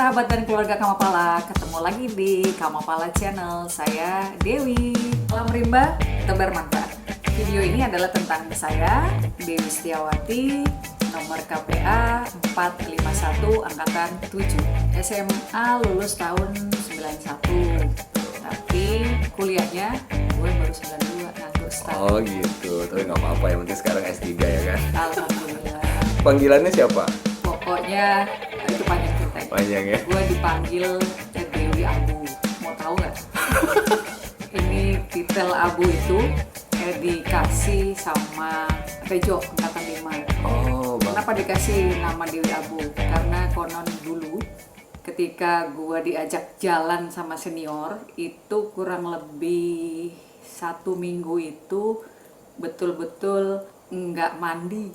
sahabat dan keluarga Kamapala, ketemu lagi di Kamapala Channel. Saya Dewi. Salam rimba, tebar manfaat. Video ini adalah tentang saya, Dewi Setiawati, nomor KPA 451 angkatan 7. SMA lulus tahun 91. Tapi kuliahnya gue baru 92, nganggur setahun. Oh gitu, tapi nggak apa-apa, yang penting sekarang S3 ya kan? Alhamdulillah. Panggilannya siapa? Pokoknya itu panjang ceritanya. Panjang ya? Gue dipanggil Dewi Abu. Mau tahu nggak? Ini titel Abu itu dikasih sama Rejo angkatan 5. Oh, Kenapa dikasih nama Dewi Abu? Karena konon dulu ketika gue diajak jalan sama senior itu kurang lebih 1 minggu itu betul-betul nggak mandi.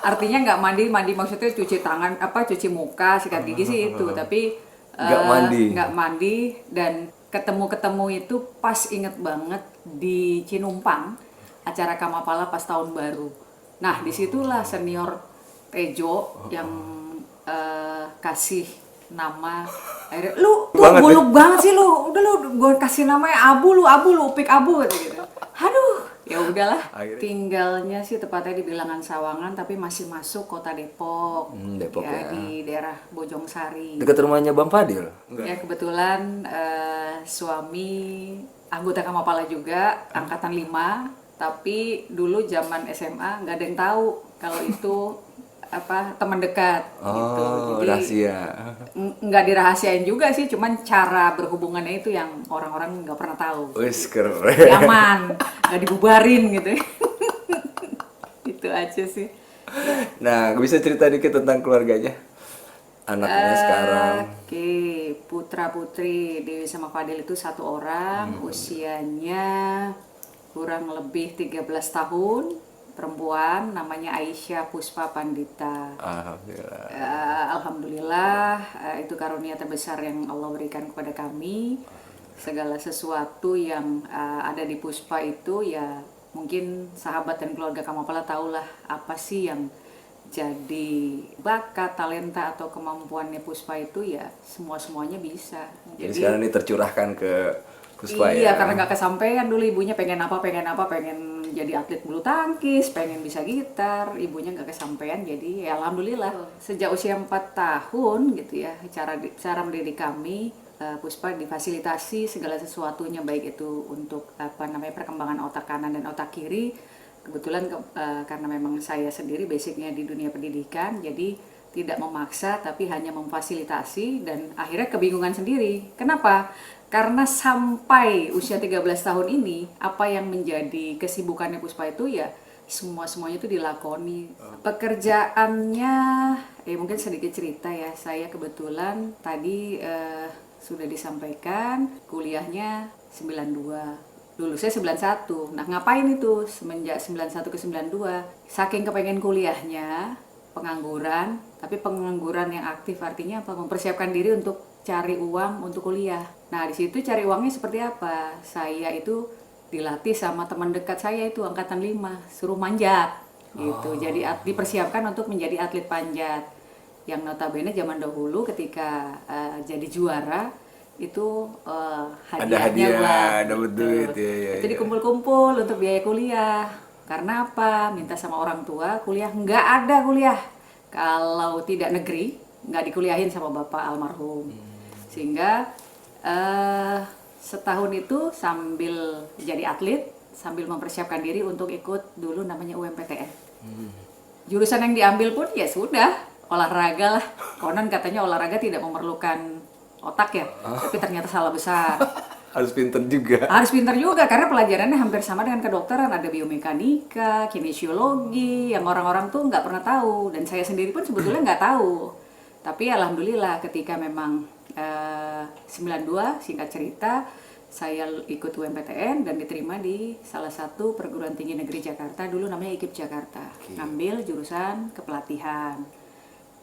Artinya nggak mandi maksudnya cuci tangan, cuci muka, sikat gigi sih itu, tapi nggak mandi dan ketemu itu pas inget banget di Cinumpang, acara Kamapala pas tahun baru. Nah disitulah senior Tejo yang kasih nama, akhirnya lu tuh buluk banget sih lu, udah lu gue kasih namanya Abu lu upik Abu gitu. Aduh, ya udahlah. Tinggalnya sih tepatnya di Bilangan Sawangan, tapi masih masuk kota Depok. Depok ya. Di daerah Bojongsari. Dekat rumahnya Bang Fadil? Enggak. Ya kebetulan suami anggota Kamapala juga, angkatan 5. Tapi dulu zaman SMA nggak ada yang tahu kalau itu teman dekat gitu. Jadi rahasia. Nggak dirahasiain juga sih, cuman cara berhubungannya itu yang orang-orang nggak pernah tahu. Wis keren. Aman, nggak dibubarin gitu. Itu aja sih. Nah, bisa cerita dikit tentang keluarganya? Anaknya sekarang. Oke, putra putri Dewi sama Fadil itu 1 orang, usianya kurang lebih 13 tahun. Perempuan, namanya Aisyah Puspa Pandita. Alhamdulillah. Alhamdulillah, itu karunia terbesar yang Allah berikan kepada kami. Segala sesuatu yang ada di Puspa itu ya mungkin sahabat dan keluarga Kamapala tahulah apa sih yang jadi bakat, talenta atau kemampuannya Puspa itu ya semuanya bisa. Jadi sekarang ini tercurahkan ke Puspa ya? Iya, karena nggak kesampaian dulu ibunya pengen jadi atlet bulu tangkis, pengen bisa gitar, ibunya nggak kesampaian, jadi ya alhamdulillah sejak usia 4 tahun gitu ya, cara mendidik kami, Puspa difasilitasi segala sesuatunya, baik itu untuk perkembangan otak kanan dan otak kiri. Kebetulan karena memang saya sendiri basicnya di dunia pendidikan, jadi tidak memaksa tapi hanya memfasilitasi, dan akhirnya kebingungan sendiri. Kenapa? Karena sampai usia 13 tahun ini, apa yang menjadi kesibukannya Puspa itu ya semuanya itu dilakoni. Pekerjaannya, mungkin sedikit cerita ya, saya kebetulan tadi sudah disampaikan kuliahnya 92. Lulusnya 91. Nah ngapain itu semenjak 91 ke 92? Saking kepengen kuliahnya, pengangguran, tapi pengangguran yang aktif artinya apa? Mempersiapkan diri untuk cari uang untuk kuliah. Nah di situ cari uangnya seperti apa? Saya itu dilatih sama teman dekat saya itu angkatan 5, suruh manjat gitu. Jadi dipersiapkan untuk menjadi atlet panjat. Yang notabene zaman dahulu ketika jadi juara itu hadiahnya ada duit ya. Itu dikumpul-kumpul untuk biaya kuliah. Karena apa? Minta sama orang tua kuliah, nggak ada kuliah kalau tidak negeri, nggak dikuliahin sama bapak almarhum. Sehingga setahun itu sambil jadi atlet, sambil mempersiapkan diri untuk ikut dulu namanya UMPTN. Jurusan yang diambil pun ya sudah olahraga lah. Konon katanya olahraga tidak memerlukan otak ya, tapi ternyata salah besar. Harus pintar juga. Harus pintar juga karena pelajarannya hampir sama dengan kedokteran, ada biomekanika, kinesiologi yang orang-orang tuh nggak pernah tahu, dan saya sendiri pun sebetulnya nggak tahu. Tapi alhamdulillah ketika memang 92 singkat cerita saya ikut UMPTN dan diterima di salah satu perguruan tinggi negeri Jakarta, dulu namanya IKIP Jakarta. Ngambil jurusan kepelatihan.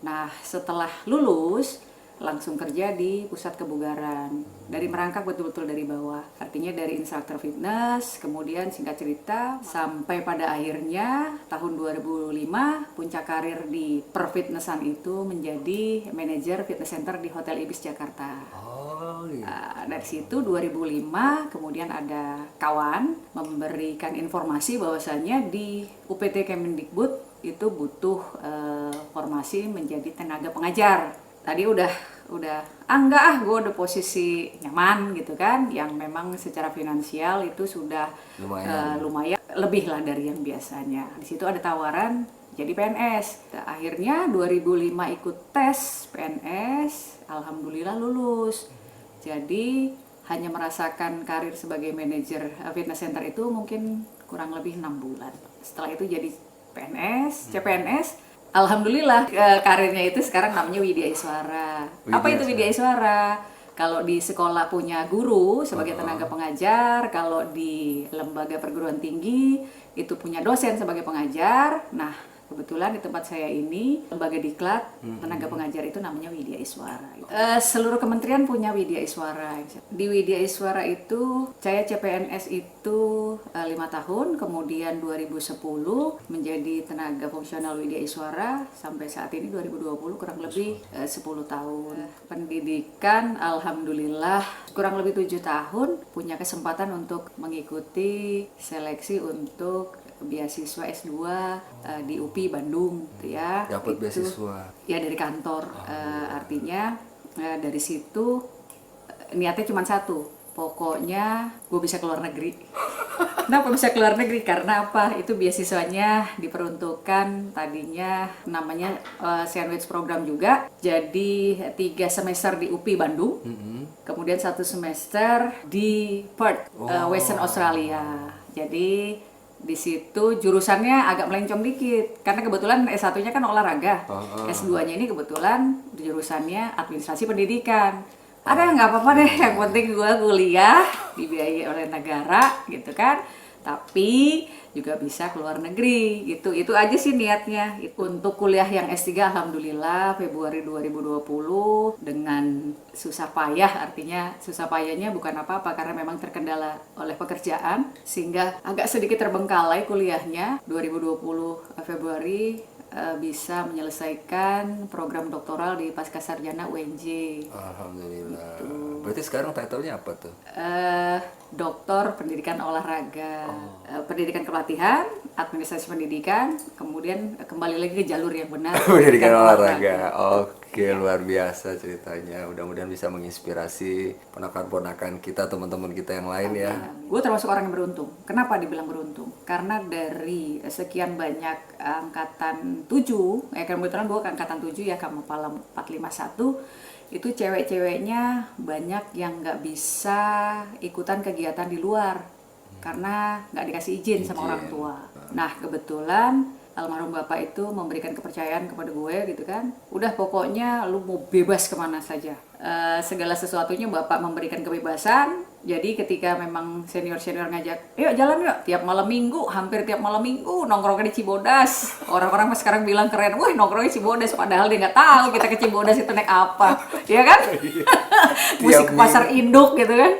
Nah setelah lulus langsung kerja di pusat kebugaran. Dari merangkak betul-betul dari bawah. Artinya dari instruktur fitness, kemudian singkat cerita sampai pada akhirnya tahun 2005 puncak karir di perfitnessan itu menjadi manajer fitness center di Hotel Ibis Jakarta. Oh, iya. Dari situ 2005 kemudian ada kawan memberikan informasi bahwasanya di UPT Kemendikbud itu butuh formasi menjadi tenaga pengajar. Tadi udah enggak gue udah posisi nyaman gitu kan, yang memang secara finansial itu sudah lumayan lebih lah dari yang biasanya. Di situ ada tawaran jadi PNS. Nah, akhirnya 2005 ikut tes PNS, alhamdulillah lulus. Jadi hanya merasakan karir sebagai manajer fitness center itu mungkin kurang lebih 6 bulan. Setelah itu jadi PNS, CPNS. Alhamdulillah karirnya itu sekarang namanya Widya Iswara. Apa itu Widya Iswara? Kalau di sekolah punya guru sebagai tenaga pengajar, kalau di lembaga perguruan tinggi itu punya dosen sebagai pengajar. Nah, kebetulan di tempat saya ini lembaga diklat tenaga pengajar itu namanya Widya Iswara. Seluruh kementerian punya Widya Iswara. Di Widya Iswara itu saya CPNS itu 5 tahun, kemudian 2010 menjadi tenaga fungsional Widya Iswara sampai saat ini 2020 kurang lebih 10 tahun. Pendidikan alhamdulillah kurang lebih 7 tahun, punya kesempatan untuk mengikuti seleksi untuk beasiswa S2 di UPI Bandung gitu ya. Dapat beasiswa. Ya dari kantor. Artinya dari situ niatnya cuma satu. Pokoknya gue bisa keluar negeri. Kenapa bisa keluar negeri? Karena apa? Itu beasiswanya diperuntukkan tadinya namanya sandwich program juga. Jadi 3 semester di UPI Bandung. Kemudian 1 semester di Perth, Western Australia. Jadi di situ jurusannya agak melencong dikit karena kebetulan S1-nya kan olahraga. S2-nya ini kebetulan jurusannya administrasi pendidikan. Ada nggak apa-apa deh, yang penting gue kuliah dibiayai oleh negara gitu kan. Tapi juga bisa keluar negeri gitu. Itu aja sih niatnya. Untuk kuliah yang S3 alhamdulillah Februari 2020 dengan susah payah, artinya susah payahnya bukan apa-apa karena memang terkendala oleh pekerjaan sehingga agak sedikit terbengkalai kuliahnya. 2020 Februari bisa menyelesaikan program doktoral di Pascasarjana UNJ. Alhamdulillah. Berarti sekarang title-nya apa tuh? Doktor Pendidikan Olahraga, Pendidikan Kepelatihan, Administrasi Pendidikan, kemudian kembali lagi ke jalur yang benar. Pendidikan olahraga. Oke, luar biasa ceritanya. Mudah-mudahan bisa menginspirasi ponakan-ponakan kita, teman-teman kita yang lain ya. Gue termasuk orang yang beruntung. Kenapa dibilang beruntung? Karena dari sekian banyak angkatan 7, kebetulan gue angkatan 7 ya, Kamapala 451, itu cewek-ceweknya banyak yang nggak bisa ikutan kegiatan di luar karena nggak dikasih izin sama orang tua. Nah kebetulan almarhum bapak itu memberikan kepercayaan kepada gue gitu kan, udah pokoknya lu mau bebas kemana saja. Segala sesuatunya bapak memberikan kebebasan. Jadi ketika memang senior-senior ngajak, yuk jalan yuk, tiap malam minggu, hampir tiap malam minggu nongkrongnya di Cibodas. Orang-orang sekarang bilang keren, wah nongkrongnya Cibodas, padahal dia nggak tahu kita ke Cibodas itu naik apa, ya kan? Musik pasar induk gitu kan,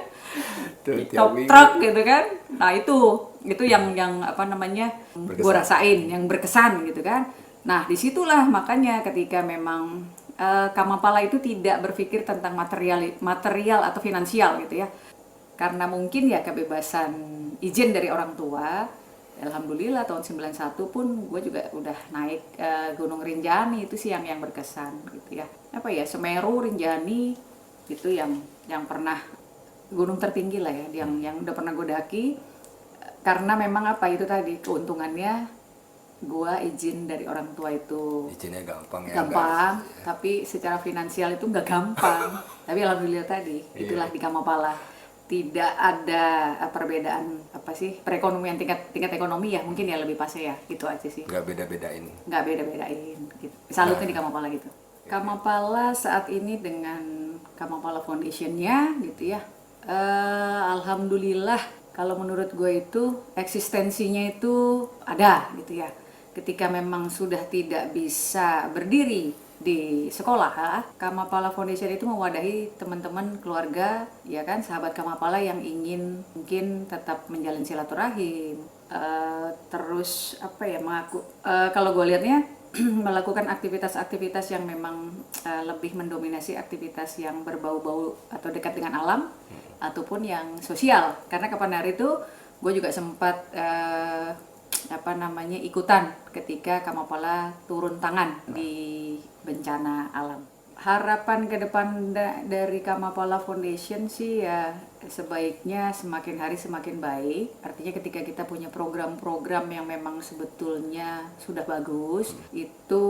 top truck gitu kan. Nah itu yang apa namanya, gue rasain, yang berkesan gitu kan. Nah disitulah makanya ketika memang Kamapala itu tidak berpikir tentang material atau finansial gitu ya. Karena mungkin ya kebebasan izin dari orang tua. Alhamdulillah tahun 91 pun gue juga udah naik Gunung Rinjani, itu sih yang berkesan gitu ya. Apa ya, Semeru, Rinjani itu yang pernah gunung tertinggi lah ya, yang udah pernah gue daki. Karena memang apa itu tadi keuntungannya, gue izin dari orang tua itu izinnya gampang ya. Gampang, tapi secara finansial itu nggak gampang. Tapi alhamdulillah tadi itulah di Kamapala tidak ada perbedaan apa sih, perekonomian tingkat ekonomi ya mungkin ya lebih pas ya, gitu aja sih. Nggak beda-bedain gitu. Salutnya di Kamapala gitu. Kamapala saat ini dengan Kamapala Foundation-nya gitu ya, alhamdulillah kalau menurut gue itu eksistensinya itu ada gitu ya. Ketika memang sudah tidak bisa berdiri di sekolah, Kamapala Foundation itu mewadahi teman-teman keluarga, ya kan, sahabat Kamapala yang ingin mungkin tetap menjalin silaturahim, terus apa ya, kalau gue lihatnya melakukan aktivitas-aktivitas yang memang lebih mendominasi aktivitas yang berbau-bau atau dekat dengan alam ataupun yang sosial. Karena kapan hari itu gue juga sempat ikutan ketika Kamapala turun tangan di bencana alam. Harapan ke depan dari Kamapala Foundation sih ya sebaiknya semakin hari semakin baik. Artinya ketika kita punya program-program yang memang sebetulnya sudah bagus, itu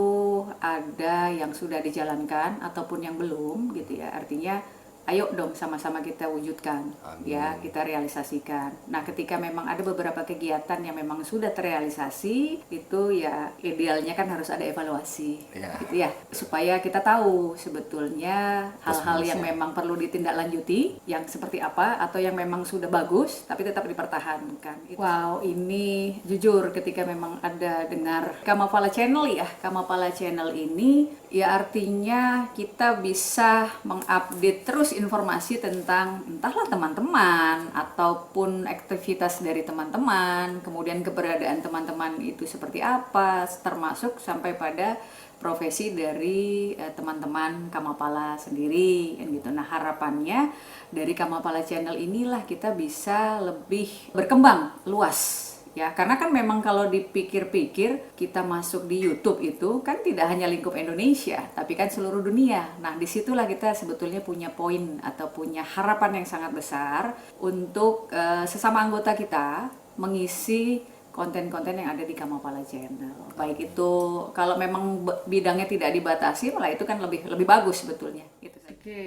ada yang sudah dijalankan ataupun yang belum gitu ya. Artinya ayo dong sama-sama kita wujudkan. Amin. Ya, kita realisasikan. Nah, ketika memang ada beberapa kegiatan yang memang sudah terrealisasi, itu ya idealnya kan harus ada evaluasi. Gitu ya, supaya kita tahu sebetulnya hal-hal yang memang perlu ditindaklanjuti, yang seperti apa atau yang memang sudah bagus tapi tetap dipertahankan. Wow, ini jujur ketika memang ada dengar Kamapala Channel ya. Kamapala Channel ini ya artinya kita bisa mengupdate terus informasi tentang entahlah teman-teman ataupun aktivitas dari teman-teman, kemudian keberadaan teman-teman itu seperti apa, termasuk sampai pada profesi dari teman-teman Kamapala sendiri gitu. Nah, harapannya dari Kamapala Channel inilah kita bisa lebih berkembang luas. Ya, karena kan memang kalau dipikir-pikir kita masuk di YouTube itu kan tidak hanya lingkup Indonesia, tapi kan seluruh dunia. Nah, disitulah kita sebetulnya punya poin atau punya harapan yang sangat besar untuk sesama anggota kita mengisi konten-konten yang ada di Kamapala Channel. Baik itu kalau memang bidangnya tidak dibatasi, malah itu kan lebih bagus sebetulnya. Gitu. Oke,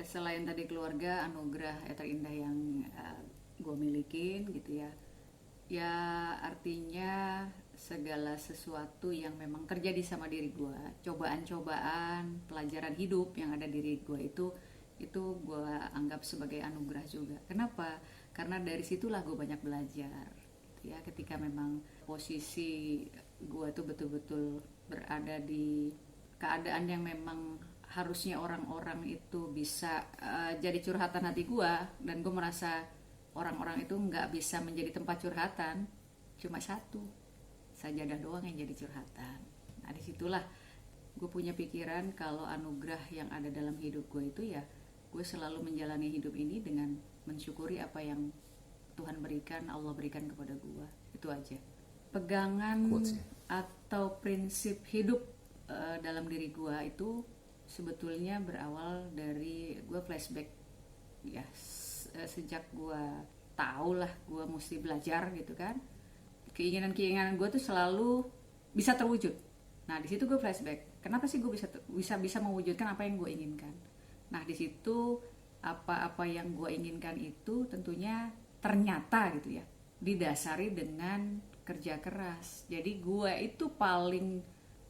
selain tadi keluarga, anugerah terindah yang gue milikin gitu ya. Ya artinya segala sesuatu yang memang terjadi sama diri gue, cobaan-cobaan, pelajaran hidup yang ada di diri gue itu gue anggap sebagai anugerah juga. Kenapa? Karena dari situlah gue banyak belajar. Ya, ketika memang posisi gue tuh betul-betul berada di keadaan yang memang harusnya orang-orang itu bisa jadi curhatan hati gue, dan gue merasa orang-orang itu nggak bisa menjadi tempat curhatan, cuma satu, sajadah doang yang jadi curhatan. Nah, disitulah gue punya pikiran kalau anugerah yang ada dalam hidup gue itu ya, gue selalu menjalani hidup ini dengan mensyukuri apa yang Tuhan berikan, Allah berikan kepada gue. Itu aja. Pegangan atau prinsip hidup dalam diri gue itu sebetulnya berawal dari gue flashback ya. Sejak gue tahu lah gue mesti belajar gitu kan, keinginan gue tuh selalu bisa terwujud. Nah, di situ gue flashback, kenapa sih gue bisa mewujudkan apa yang gue inginkan. Nah, di situ apa yang gue inginkan itu tentunya ternyata gitu ya didasari dengan kerja keras. Jadi gue itu paling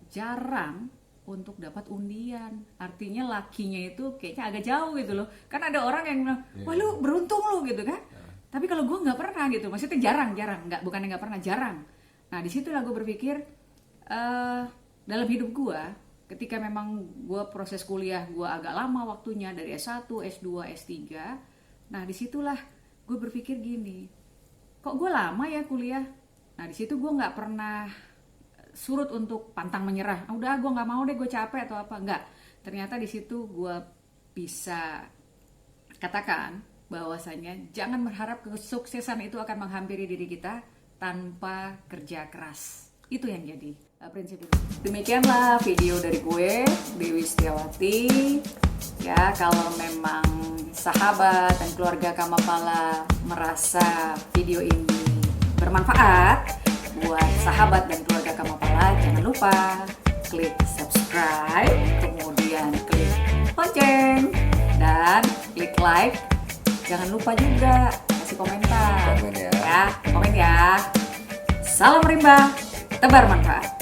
jarang untuk dapat undian. Artinya lakinya itu kayaknya agak jauh gitu loh. Kan ada orang yang bilang, wah lu beruntung lu gitu kan. Tapi kalau gue nggak pernah gitu, maksudnya jarang, bukannya nggak pernah, jarang. Nah, di situlah gue berpikir dalam hidup gue, ketika memang gue proses kuliah gue agak lama waktunya dari S1, S2, S3. Nah, disitulah gue berpikir gini, kok gue lama ya kuliah. Nah, di situ gue nggak pernah surut untuk pantang menyerah. Udah, gue nggak mau deh, gue capek atau apa, enggak. Ternyata di situ gue bisa katakan bahwasanya jangan berharap kesuksesan itu akan menghampiri diri kita tanpa kerja keras. Itu yang jadi prinsip itu. Demikianlah video dari gue, Dewi Setiawati. Ya, kalau memang sahabat dan keluarga Kamapala merasa video ini bermanfaat buat sahabat dan keluarga Kamapala, jangan lupa klik subscribe, kemudian klik lonceng, dan klik like. Jangan lupa juga kasih komentar. Komen ya. Komen ya. Salam rimba, tebar manfaat.